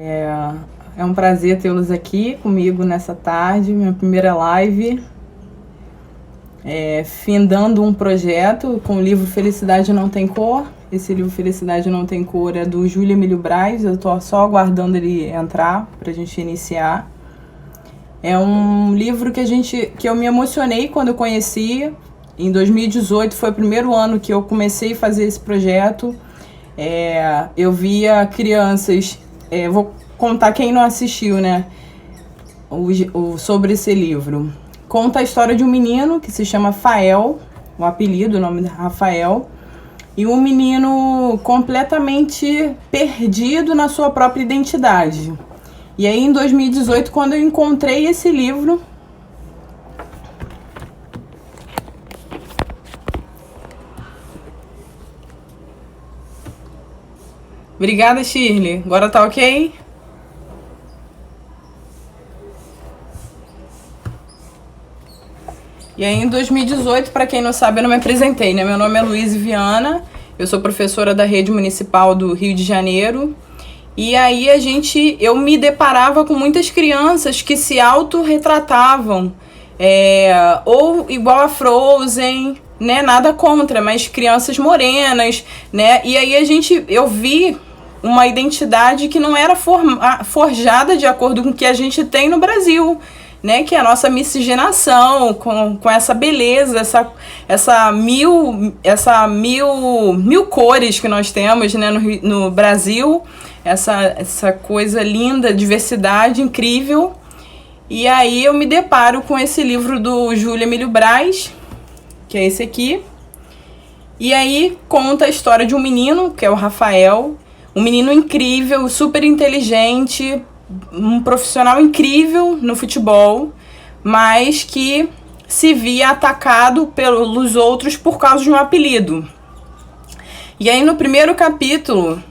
É um prazer tê-los aqui comigo nessa tarde, minha primeira live, findando um projeto com o livro Felicidade Não Tem Cor. Esse livro Felicidade Não Tem Cor é do Júlio Emílio Braz, eu estou só aguardando ele entrar para a gente iniciar. É um livro que eu me emocionei quando eu conheci. Em 2018 foi o primeiro ano que eu comecei a fazer esse projeto. Eu via crianças, vou contar quem não assistiu, né, sobre esse livro. Conta a história de um menino que se chama Fael, o apelido, o nome é Rafael, e um menino completamente perdido na sua própria identidade. E aí em 2018, quando eu encontrei esse livro, obrigada, Shirley. Agora tá ok? E aí, em 2018, para quem não sabe, eu não me apresentei, né? Meu nome é Luísa Viana, eu sou professora da Rede Municipal do Rio de Janeiro. E aí eu me deparava com muitas crianças que se autorretratavam, ou igual a Frozen, né? Nada contra, mas crianças morenas, né? E aí eu vi uma identidade que não era forjada de acordo com o que a gente tem no Brasil, né, que é a nossa miscigenação com essa beleza, essa mil cores que nós temos, né, no Brasil, essa coisa linda, diversidade incrível. E aí eu me deparo com esse livro do Júlio Emílio Braz, que é esse aqui, e aí conta a história de um menino, que é o Rafael, um menino incrível, super inteligente, um profissional incrível no futebol, mas que se via atacado pelos outros por causa de um apelido. E aí no primeiro capítulo,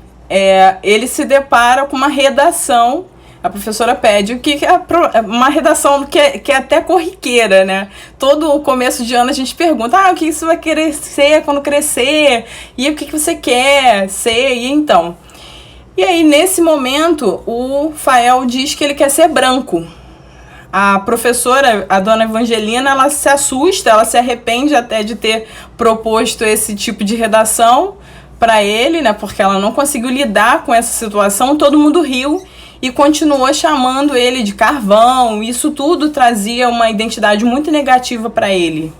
ele se depara com uma redação. A professora pede uma redação que é até corriqueira, né? Todo o começo de ano a gente pergunta, o que você vai querer ser quando crescer? E o que você quer ser? E então... E aí, nesse momento, o Fael diz que ele quer ser branco. A professora, a dona Evangelina, ela se assusta, ela se arrepende até de ter proposto esse tipo de redação para ele, né? Porque ela não conseguiu lidar com essa situação, todo mundo riu e continuou chamando ele de carvão. Isso tudo trazia uma identidade muito negativa para ele,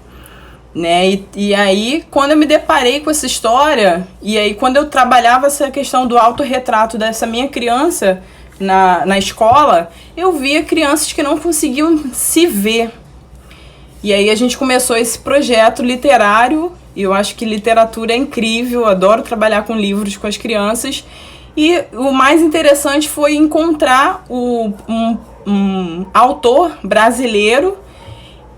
né? E aí, quando eu me deparei com essa história, e aí quando eu trabalhava essa questão do autorretrato dessa minha criança na escola, eu via crianças que não conseguiam se ver. E aí a gente começou esse projeto literário, e eu acho que literatura é incrível, eu adoro trabalhar com livros com as crianças, e o mais interessante foi encontrar um autor brasileiro,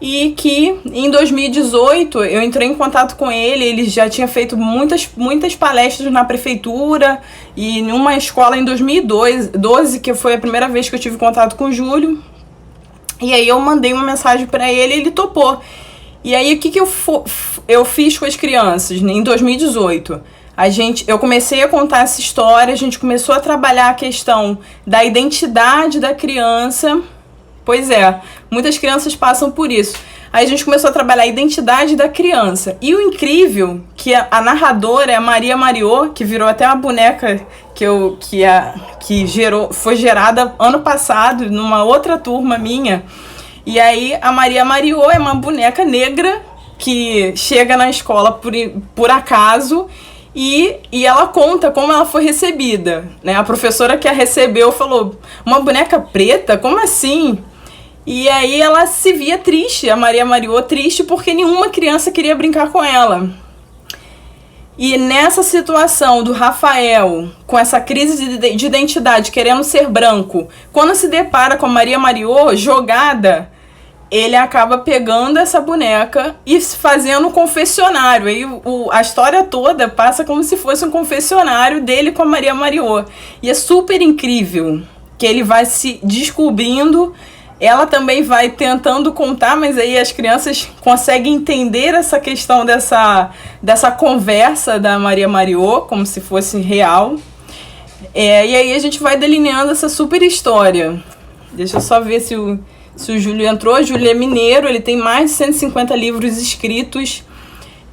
e que em 2018 eu entrei em contato com ele já tinha feito muitas palestras na prefeitura e numa escola em 2012, que foi a primeira vez que eu tive contato com o Júlio. E aí eu mandei uma mensagem para ele e ele topou. E aí o que eu fiz com as crianças, né, em 2018? Eu comecei a contar essa história, a gente começou a trabalhar a questão da identidade da criança. Pois é, muitas crianças passam por isso. Aí a gente começou a trabalhar a identidade da criança. E o incrível, que a narradora é a Maria Mariô, que virou até uma boneca foi gerada ano passado, numa outra turma minha. E aí a Maria Mariô é uma boneca negra que chega na escola por acaso e ela conta como ela foi recebida, né? A professora que a recebeu falou, uma boneca preta? Como assim? E aí ela se via triste, a Maria Mariô triste, porque nenhuma criança queria brincar com ela. E nessa situação do Rafael, com essa crise de identidade, querendo ser branco, quando se depara com a Maria Mariô jogada, ele acaba pegando essa boneca e fazendo um confessionário. Aí a história toda passa como se fosse um confessionário dele com a Maria Mariô. E é super incrível que ele vai se descobrindo. Ela também vai tentando contar, mas aí as crianças conseguem entender essa questão dessa conversa da Maria Mariô, como se fosse real. E aí a gente vai delineando essa super história. Deixa eu só ver se o Júlio entrou. O Júlio é mineiro, ele tem mais de 150 livros escritos.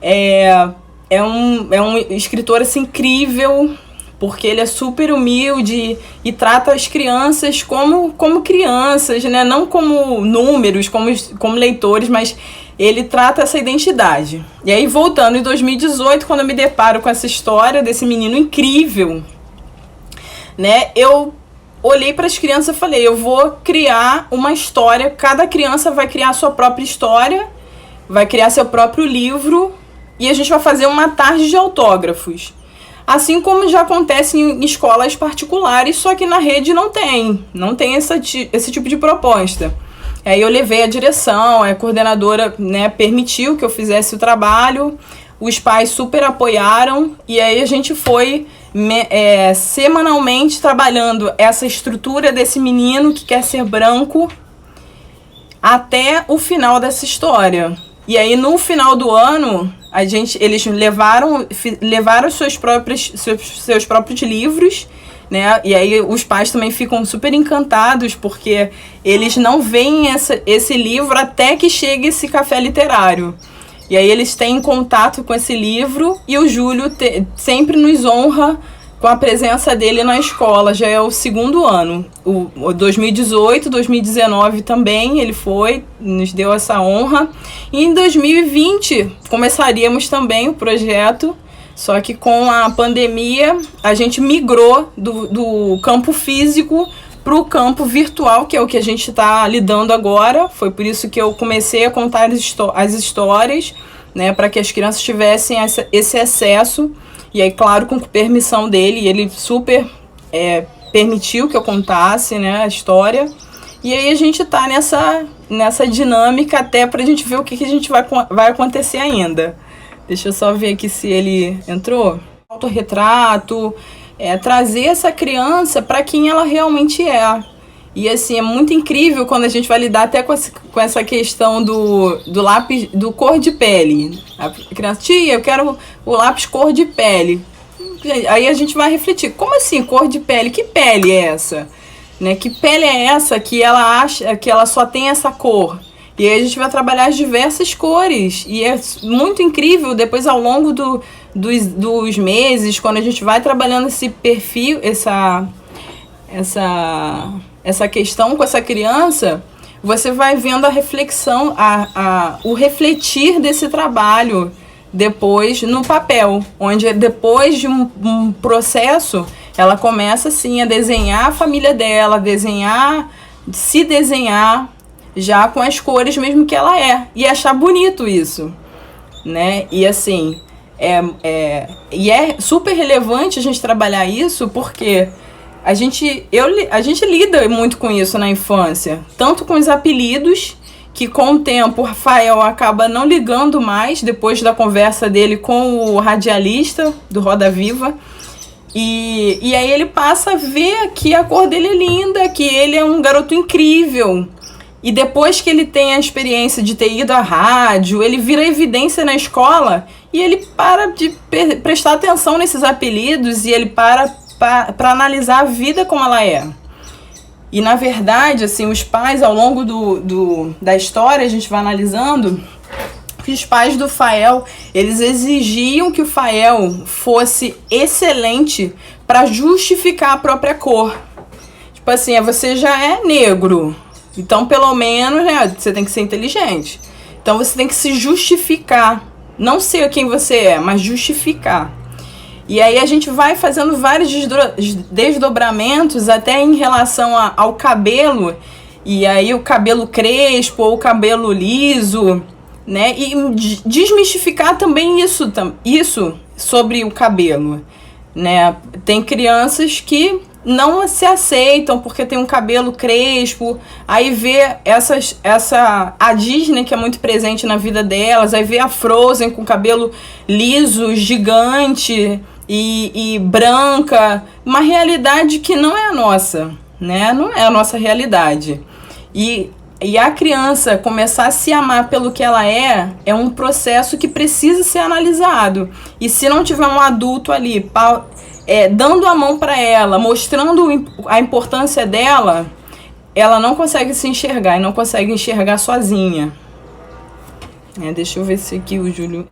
É um escritor assim, incrível, porque ele é super humilde e trata as crianças como crianças, né? Não como números, como leitores, mas ele trata essa identidade. E aí, voltando em 2018, quando eu me deparo com essa história desse menino incrível, né? Eu olhei para as crianças e falei, eu vou criar uma história, cada criança vai criar a sua própria história, vai criar seu próprio livro, e a gente vai fazer uma tarde de autógrafos. Assim como já acontece em escolas particulares, só que na rede não tem esse tipo de proposta. Aí eu levei a direção, a coordenadora, né, permitiu que eu fizesse o trabalho, os pais super apoiaram, e aí a gente foi semanalmente trabalhando essa estrutura desse menino que quer ser branco até o final dessa história. E aí no final do ano, eles levaram seus próprios livros, né? E aí os pais também ficam super encantados, porque eles não veem esse livro até que chegue esse café literário. E aí eles têm contato com esse livro, e o Júlio sempre nos honra com a presença dele na escola. Já é o segundo ano. O 2018, 2019 também ele nos deu essa honra. E em 2020 começaríamos também o projeto, só que com a pandemia a gente migrou do campo físico para o campo virtual, que é o que a gente está lidando agora. Foi por isso que eu comecei a contar as histórias, né, para que as crianças tivessem esse acesso. E aí, claro, com permissão dele, ele super permitiu que eu contasse, né, a história. E aí a gente tá nessa dinâmica até pra gente ver o que a gente vai acontecer ainda. Deixa eu só ver aqui se ele entrou. Autorretrato, trazer essa criança para quem ela realmente é. E assim, é muito incrível quando a gente vai lidar até com essa questão do lápis, do cor de pele. A criança, tia, eu quero o lápis cor de pele. Aí a gente vai refletir, como assim cor de pele? Que pele é essa? Né? Que pele é essa que ela acha que ela só tem essa cor? E aí a gente vai trabalhar as diversas cores. E é muito incrível, depois ao longo dos meses, quando a gente vai trabalhando esse perfil, essa questão com essa criança, você vai vendo a reflexão, o refletir desse trabalho depois no papel, onde depois de um processo, ela começa assim a desenhar a família dela, se desenhar já com as cores mesmo que ela é, e achar bonito isso, né? E assim, e é super relevante a gente trabalhar isso, porque a gente lida muito com isso na infância, tanto com os apelidos, que com o tempo o Rafael acaba não ligando mais, depois da conversa dele com o radialista do Roda Viva, e aí ele passa a ver que a cor dele é linda, que ele é um garoto incrível. E depois que ele tem a experiência de ter ido à rádio, ele vira evidência na escola, e ele para de prestar atenção nesses apelidos, e ele para analisar a vida como ela é. E na verdade, assim, os pais, ao longo da história, a gente vai analisando que os pais do Fael, eles exigiam que o Fael fosse excelente para justificar a própria cor. Tipo assim, você já é negro, então pelo menos, né, você tem que ser inteligente. Então você tem que se justificar, não ser quem você é, mas justificar. E aí a gente vai fazendo vários desdobramentos até em relação ao cabelo, e aí o cabelo crespo ou o cabelo liso, né? E desmistificar também isso sobre o cabelo, né? Tem crianças que não se aceitam porque tem um cabelo crespo, aí vê a Disney, que é muito presente na vida delas, aí vê a Frozen com cabelo liso, gigante e branca, uma realidade que não é a nossa, né? Não é a nossa realidade. E a criança começar a se amar pelo que ela é um processo que precisa ser analisado. E se não tiver um adulto ali dando a mão para ela, mostrando a importância dela, ela não consegue se enxergar e não consegue enxergar sozinha. Deixa eu ver se aqui o Júlio...